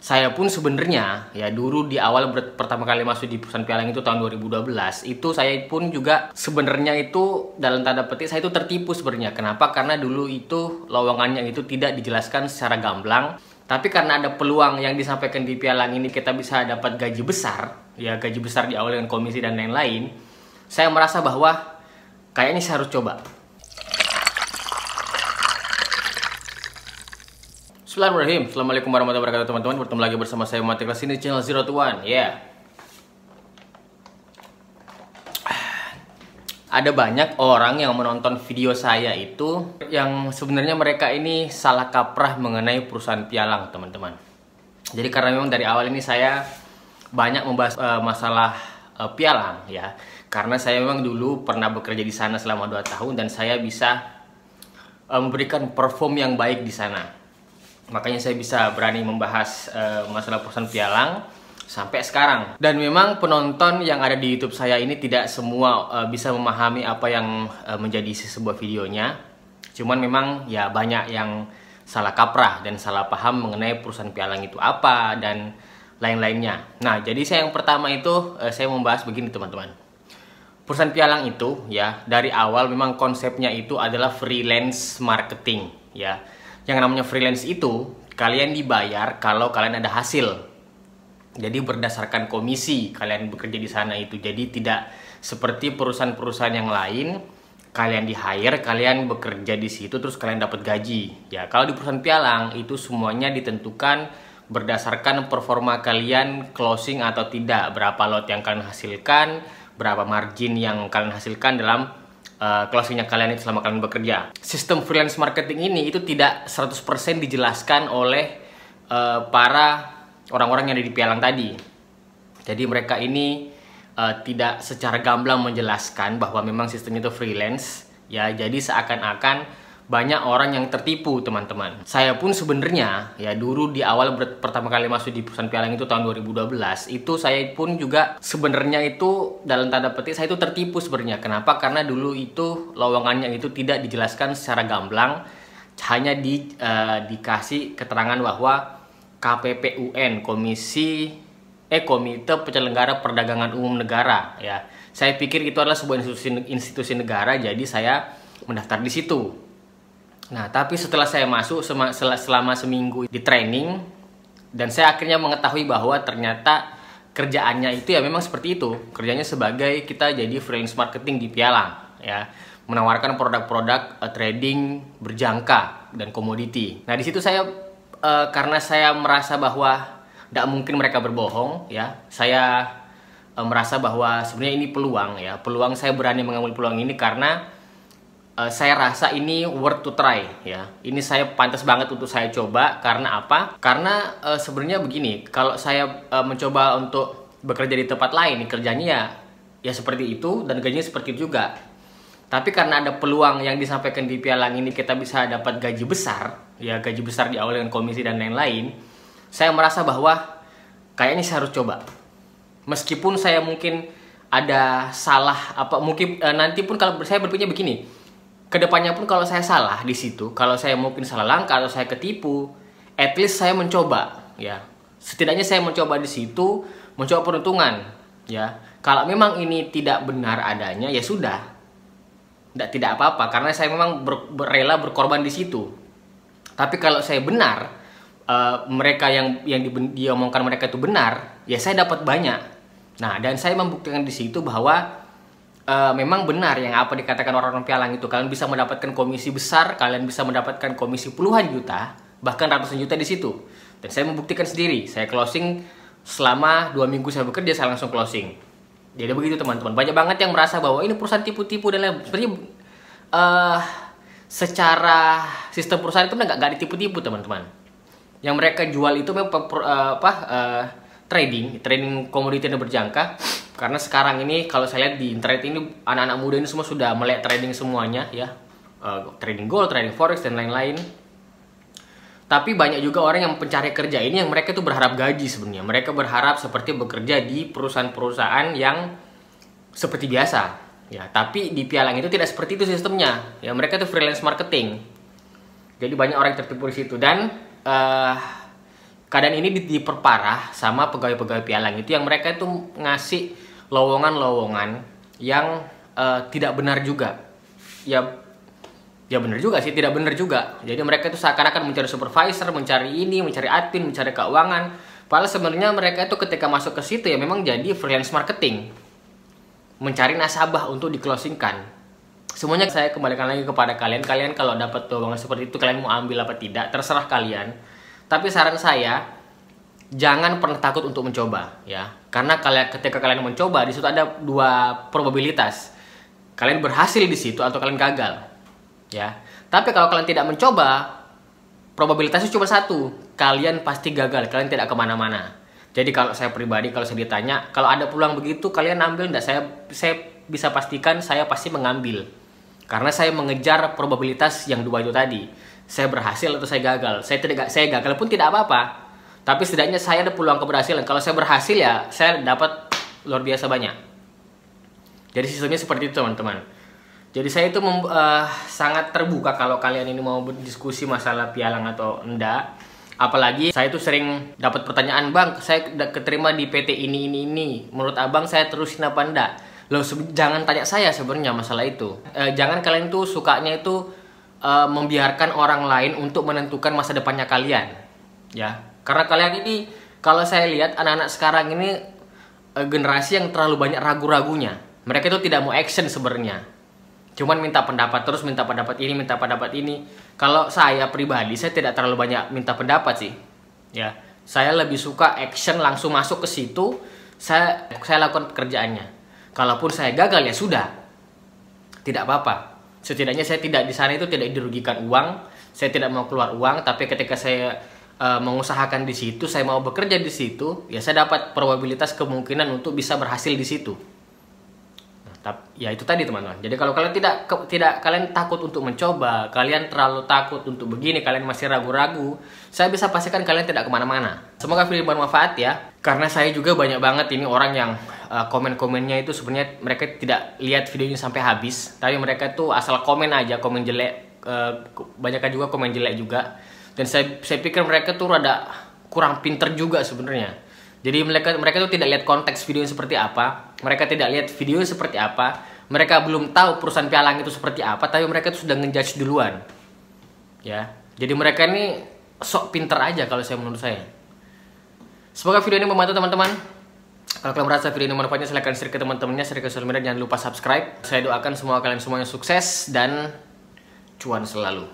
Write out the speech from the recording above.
Saya pun sebenarnya ya dulu di awal pertama kali masuk di perusahaan pialang itu tahun 2012 itu saya pun juga sebenarnya itu dalam tanda petik saya itu tertipu sebenarnya. Kenapa? Karena dulu itu lowongannya itu tidak dijelaskan secara gamblang. Tapi karena ada peluang yang disampaikan di pialang ini kita bisa dapat gaji besar, ya gaji besar di awal dengan komisi dan lain-lain. Saya merasa bahwa kayaknya saya harus coba. Bismillahirrahmanirrahim. Assalamualaikum warahmatullahi wabarakatuh teman-teman. Bertemu lagi bersama saya Mati Kelas ini channel Zero to One. Ya. Ada banyak orang yang menonton video saya itu yang sebenarnya mereka ini salah kaprah mengenai perusahaan pialang, teman-teman. Jadi karena memang dari awal ini saya banyak membahas masalah pialang ya. Karena saya memang dulu pernah bekerja di sana selama 2 tahun dan saya bisa memberikan perform yang baik di sana. Makanya saya bisa berani membahas masalah perusahaan pialang sampai sekarang. Dan memang penonton yang ada di YouTube saya ini tidak semua bisa memahami apa yang menjadi isi sebuah videonya. Cuman memang ya banyak yang salah kaprah dan salah paham mengenai perusahaan pialang itu apa dan lain-lainnya. Nah, jadi saya yang pertama itu saya membahas begini teman-teman. Perusahaan pialang itu ya dari awal memang konsepnya itu adalah freelance marketing ya. Yang namanya freelance itu kalian dibayar kalau kalian ada hasil. Jadi berdasarkan komisi kalian bekerja di sana itu. Jadi tidak seperti perusahaan-perusahaan yang lain kalian di hire, kalian bekerja di situ terus kalian dapat gaji. Ya, kalau di perusahaan pialang itu semuanya ditentukan berdasarkan performa kalian closing atau tidak, berapa lot yang kalian hasilkan, berapa margin yang kalian hasilkan dalam closingnya kalian itu selama kalian bekerja. Sistem freelance marketing ini itu tidak 100% dijelaskan oleh para orang-orang yang ada di pialang tadi. Jadi mereka ini tidak secara gamblang menjelaskan bahwa memang sistemnya itu freelance ya. Jadi seakan-akan banyak orang yang tertipu, teman-teman. Saya pun sebenarnya ya dulu di awal pertama kali masuk di perusahaan pialang itu tahun 2012 itu saya pun juga sebenarnya itu dalam tanda petik saya itu tertipu sebenarnya. Kenapa? Karena dulu itu lowongannya itu tidak dijelaskan secara gamblang, hanya dikasih keterangan bahwa KPPUN Komite Penyelenggara Perdagangan Umum Negara ya. Saya pikir itu adalah sebuah institusi negara, jadi saya mendaftar di situ. Nah, tapi setelah saya masuk selama seminggu di training dan saya akhirnya mengetahui bahwa ternyata kerjaannya itu ya memang seperti itu. Kerjanya sebagai kita jadi freelance marketing di pialang ya, menawarkan produk-produk trading berjangka dan komoditi. Nah, di situ saya karena saya merasa bahwa tidak mungkin mereka berbohong ya. Saya merasa bahwa sebenarnya ini peluang ya. Peluang saya berani mengambil peluang ini karena saya rasa ini worth to try ya. Ini saya pantas banget untuk saya coba. Karena apa? Karena sebenarnya begini, kalau saya mencoba untuk bekerja di tempat lain, kerjanya ya seperti itu dan gajinya seperti itu juga. Tapi karena ada peluang yang disampaikan di pialang ini kita bisa dapat gaji besar, ya gaji besar di awal dengan komisi dan lain-lain. Saya merasa bahwa kayaknya saya harus coba. Meskipun saya mungkin ada salah mungkin nanti pun kalau saya berpikir begini. Kedepannya pun kalau saya salah di situ, kalau saya mungkin salah langkah atau saya ketipu, at least saya mencoba, ya. Setidaknya saya mencoba di situ, mencoba peruntungan, ya. Kalau memang ini tidak benar adanya, ya sudah, tidak apa-apa, karena saya memang rela berkorban di situ. Tapi kalau saya benar, mereka yang diomongkan mereka itu benar, ya saya dapat banyak. Nah, dan saya membuktikan di situ bahwa memang benar yang apa dikatakan orang-orang pialang itu. Kalian bisa mendapatkan komisi besar, kalian bisa mendapatkan komisi puluhan juta, bahkan ratusan juta di situ. Dan saya membuktikan sendiri. Saya closing selama 2 minggu saya bekerja, saya langsung closing. Jadi begitu teman-teman. Banyak banget yang merasa bahwa ini perusahaan tipu-tipu dan lain. Sebenarnya secara sistem perusahaan itu nggak ditipu-tipu teman-teman. Yang mereka jual itu memang trading komoditi yang berjangka. Karena sekarang ini kalau saya lihat di internet ini anak-anak muda ini semua sudah melek trading semuanya ya, trading gold, trading forex dan lain-lain. Tapi banyak juga orang yang pencari kerja ini yang mereka itu berharap gaji sebenarnya. Mereka berharap seperti bekerja di perusahaan-perusahaan yang seperti biasa ya. Tapi di pialang itu tidak seperti itu sistemnya ya. Mereka itu freelance marketing. Jadi banyak orang yang tertipu di situ dan keadaan ini diperparah sama pegawai-pegawai pialang itu, yang mereka itu ngasih lowongan-lowongan yang tidak benar juga. Ya benar juga sih, tidak benar juga. Jadi mereka itu seakan-akan mencari supervisor, mencari ini, mencari admin, mencari keuangan. Padahal sebenarnya mereka itu ketika masuk ke situ ya memang jadi freelance marketing, mencari nasabah untuk di-closingkan. Semuanya saya kembalikan lagi kepada kalian. Kalian kalau dapat lowongan seperti itu, kalian mau ambil apa tidak, terserah kalian. Tapi saran saya, jangan pernah takut untuk mencoba ya. Karena ketika kalian mencoba, di situ ada dua probabilitas. Kalian berhasil di situ atau kalian gagal. Ya, tapi kalau kalian tidak mencoba, probabilitasnya cuma satu, kalian pasti gagal, kalian tidak kemana-mana. Jadi kalau saya pribadi, kalau saya ditanya, kalau ada peluang begitu, kalian ambil enggak? Saya bisa pastikan saya pasti mengambil, karena saya mengejar probabilitas yang dua itu tadi. Saya berhasil atau saya gagal. Saya gagal pun tidak apa-apa, tapi setidaknya saya ada peluang keberhasilan. Kalau saya berhasil ya, saya dapat luar biasa banyak. Jadi sistemnya seperti itu, teman-teman. Jadi saya itu sangat terbuka kalau kalian ini mau berdiskusi masalah pialang atau enggak. Apalagi saya itu sering dapat pertanyaan, "Bang, saya keterima di PT ini. Menurut abang saya terusin apa enggak?" Loh, jangan tanya saya sebenarnya masalah itu. Jangan kalian tuh sukanya itu membiarkan orang lain untuk menentukan masa depannya kalian. Ya, karena kalian ini, kalau saya lihat anak-anak sekarang ini generasi yang terlalu banyak ragu-ragunya. Mereka itu tidak mau action sebenarnya. Cuman minta pendapat terus, minta pendapat ini, minta pendapat ini. Kalau saya pribadi, saya tidak terlalu banyak minta pendapat sih. Ya, saya lebih suka action, langsung masuk ke situ. Saya lakukan pekerjaannya. Kalaupun saya gagal ya sudah, tidak apa-apa. Setidaknya saya tidak di sana itu tidak dirugikan uang. Saya tidak mau keluar uang. Tapi ketika saya mengusahakan di situ, saya mau bekerja di situ, ya saya dapat probabilitas kemungkinan untuk bisa berhasil di situ. Ya itu tadi, teman-teman. Jadi kalau kalian kalian takut untuk mencoba, kalian terlalu takut untuk begini, kalian masih ragu-ragu, saya bisa pastikan kalian tidak kemana-mana. Semoga video bermanfaat ya. Karena saya juga banyak banget ini orang yang komen-komennya itu sebenarnya mereka tidak lihat videonya sampai habis, tapi mereka tuh asal komen aja, komen jelek. Banyaknya juga komen jelek juga. Dan saya pikir mereka tuh rada kurang pinter juga sebenarnya. Jadi mereka tuh tidak lihat konteks video seperti apa, mereka tidak lihat video seperti apa, mereka belum tahu perusahaan pialang itu seperti apa, tapi mereka tuh sudah ngejudge duluan. Ya, jadi mereka ini sok pinter aja kalau menurut saya. Semoga video ini membantu teman-teman. Kalau kalian merasa video ini manfaatnya, silahkan share ke teman-temannya, share ke sosial media, jangan lupa subscribe. Saya doakan semua kalian semuanya sukses dan cuan selalu.